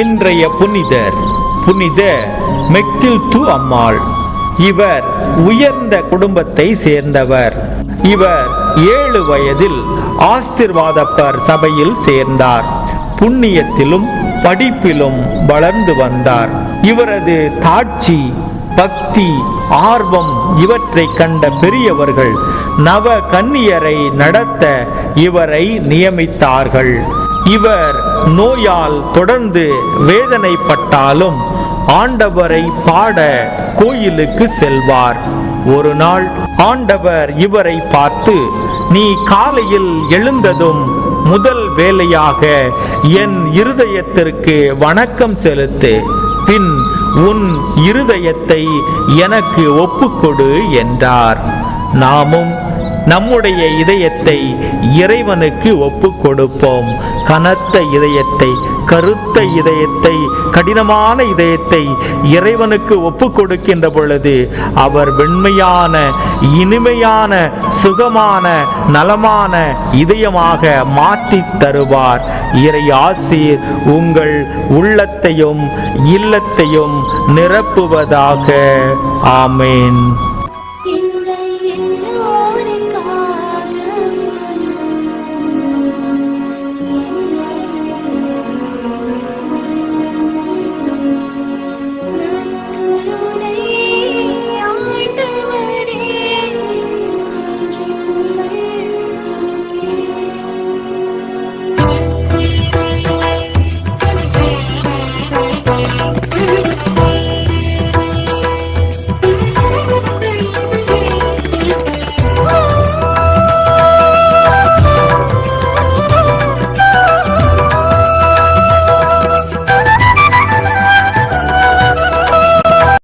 இன்றைய புனிதர் புனித மெக்தில்து அம்மாள். இவர் உயர்ந்த குடும்பத்தை சேர்ந்தவர். இவர் 7 வயதில் ஆசிர்வாதப்பர் சபையில் சேர்ந்தார். புண்ணியத்திலும் படிப்பிலும் வளர்ந்து வந்தார். இவரது தாட்சி, பக்தி, ஆர்வம் இவற்றை கண்ட பெரியவர்கள் நவ கன்னியரை நடத்த இவரை நியமித்தார்கள். இவர் நோயால் தொடர்ந்து வேதனைப்பட்டாலும் ஆண்டவரை பாட கோயிலுக்கு செல்வார். ஒரு நாள் ஆண்டவர் இவரை பார்த்து, நீ காலையில் எழுந்ததும் முதல் வேலையாக என் இருதயத்திற்கு வணக்கம் செலுத்து, பின் உன் இருதயத்தை எனக்கு ஒப்புக்கொடு என்றார். நாமும் நம்முடைய இதயத்தை இறைவனுக்கு ஒப்பு கொடுப்போம். கனத்த இதயத்தை, கருத்த இதயத்தை, கடினமான இதயத்தை இறைவனுக்கு ஒப்பு கொடுக்கின்ற பொழுது அவர் வெண்மையான, இனிமையான, சுகமான, நலமான இதயமாக மாற்றி தருவார். இறை ஆசீர் உங்கள் உள்ளத்தையும் இல்லத்தையும் நிரப்புவதாக. ஆமேன்.